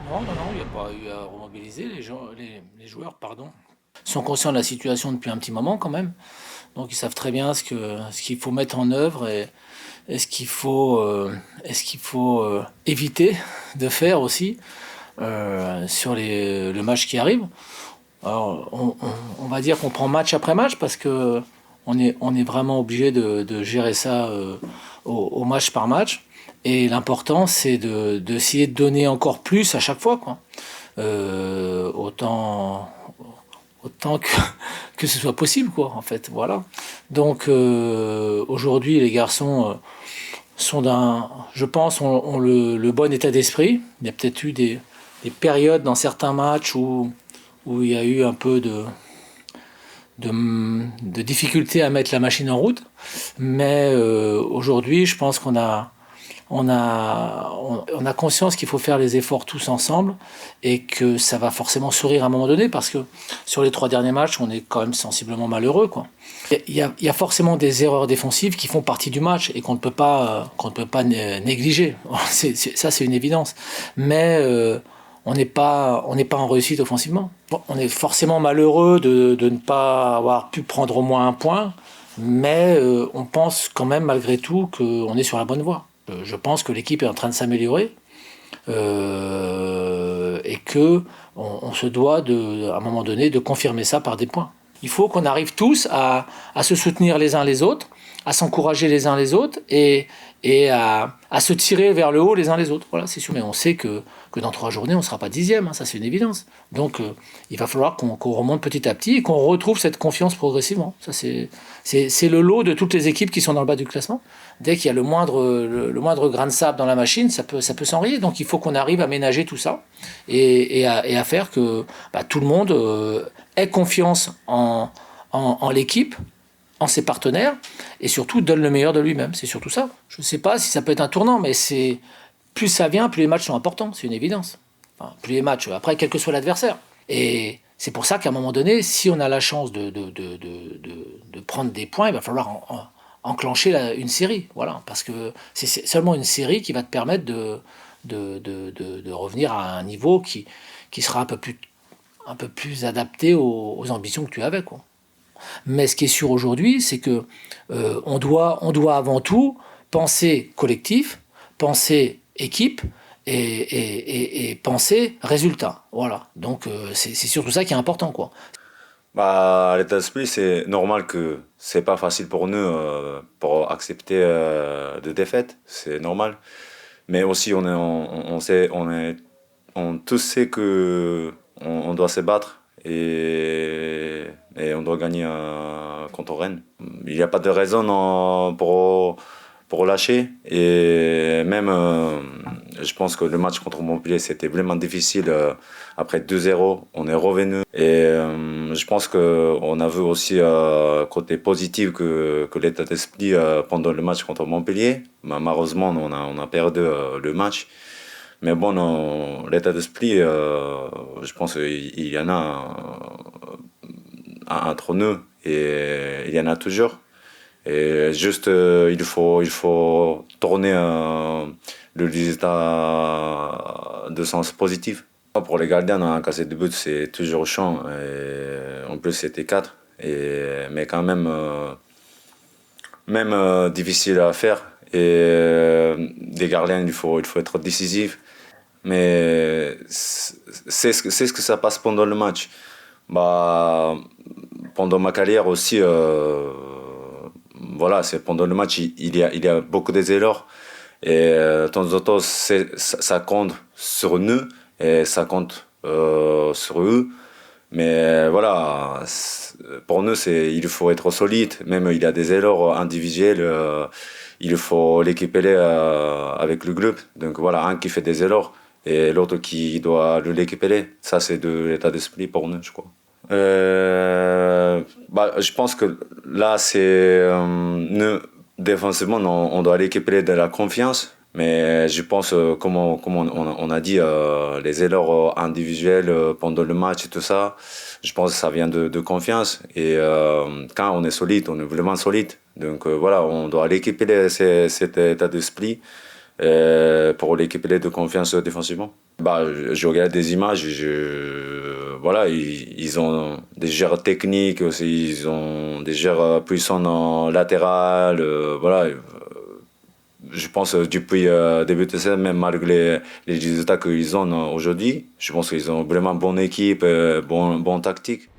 Non, non, non, il n'y a pas eu à remobiliser. Les joueurs, pardon, sont conscients de la situation depuis un petit moment quand même. Donc ils savent très bien ce qu'il faut mettre en œuvre et ce qu'il faut éviter de faire aussi sur le match qui arrive. Alors, on va dire qu'on prend match après match parce que on est vraiment obligé de gérer ça au match par match. Et l'important, c'est d'essayer de donner encore plus à chaque fois, quoi. Autant, autant que ce soit possible, quoi, en fait. Voilà. Donc, aujourd'hui, les garçons sont je pense, ont le bon état d'esprit. Il y a peut-être eu des périodes dans certains matchs où il y a eu un peu de difficulté à mettre la machine en route. Mais aujourd'hui, je pense on a conscience qu'il faut faire les efforts tous ensemble et que ça va forcément sourire à un moment donné parce que sur les 3 derniers matchs, on est quand même sensiblement malheureux, quoi. Il y a forcément des erreurs défensives qui font partie du match et qu'on ne peut pas négliger. Ça, c'est une évidence. Mais on n'est pas en réussite offensivement. Bon, on est forcément malheureux de ne pas avoir pu prendre au moins un point, mais on pense quand même malgré tout qu'on est sur la bonne voie. Je pense que l'équipe est en train de s'améliorer et que on se doit à un moment donné de confirmer ça par des points. Il faut qu'on arrive tous à se soutenir les uns les autres, à s'encourager les uns les autres et à se tirer vers le haut les uns les autres. Voilà, c'est sûr. Mais on sait que dans 3 journées, on ne sera pas dixième, hein, ça c'est une évidence. Donc il va falloir qu'on remonte petit à petit et qu'on retrouve cette confiance progressivement. Ça c'est le lot de toutes les équipes qui sont dans le bas du classement. Dès qu'il y a le moindre grain de sable dans la machine, ça peut s'enrayer. Donc il faut qu'on arrive à ménager tout ça et à faire que tout le monde ait confiance en l'équipe, en ses partenaires, et surtout donne le meilleur de lui-même. C'est surtout ça. Je ne sais pas si ça peut être un tournant, mais plus ça vient, plus les matchs sont importants. C'est une évidence. Enfin, plus les matchs, après, quel que soit l'adversaire. Et c'est pour ça qu'à un moment donné, si on a la chance de prendre des points, il va falloir enclencher une série. Voilà. Parce que c'est seulement une série qui va te permettre de revenir à un niveau qui sera un peu plus adapté aux ambitions que tu avais, quoi. Mais ce qui est sûr aujourd'hui, c'est que on doit avant tout penser collectif, penser équipe et penser résultat. Voilà. Donc c'est surtout ça qui est important, quoi. Bah, l'état d'esprit, c'est normal que c'est pas facile pour nous pour accepter de défaite, c'est normal. Mais aussi, on sait, on tous sait que on doit se battre et on doit gagner contre Rennes. Il n'y a pas de raison pour lâcher. Et même, je pense que le match contre Montpellier, c'était vraiment difficile. Après 2-0, on est revenu. Et je pense qu'on a vu aussi côté positif que l'état d'esprit pendant le match contre Montpellier. Malheureusement, on a perdu le match. Mais bon, l'état d'esprit, je pense qu'il y en a entre nous et il y en a toujours. Et juste, il faut tourner le résultat de sens positif. Pour les gardiens, un cassé de but, c'est toujours chiant. Et en plus, c'était 4. Mais quand même, difficile à faire. Et des gardiens, il faut être décisif. Mais c'est ce que ça passe pendant le match. Bah, pendant ma carrière aussi, voilà, c'est pendant le match, il y a beaucoup d'erreurs. Et de temps en temps, ça compte sur nous et ça compte sur eux. Mais voilà, pour nous, il faut être solide. Même il y a des erreurs individuelles, il faut l'équiper avec le groupe. Donc voilà, un qui fait des erreurs et l'autre qui doit l'équiper. Ça, c'est de l'état d'esprit pour nous, je crois. Je pense que là, c'est nous, défensivement, on doit récupérer de la confiance. Mais je pense, comme on a dit, les erreurs individuelles pendant le match et tout ça, je pense que ça vient de confiance. Et quand on est solide, on est vraiment solide. Donc voilà, on doit récupérer cet état d'esprit pour récupérer de confiance défensivement. Bah, je regarde des images, voilà, ils ont des gères techniques aussi, ils ont des gères puissants en latéral, voilà. Je pense depuis début de saison, même malgré les résultats qu'ils ont aujourd'hui, je pense qu'ils ont vraiment une bonne équipe, bon tactique.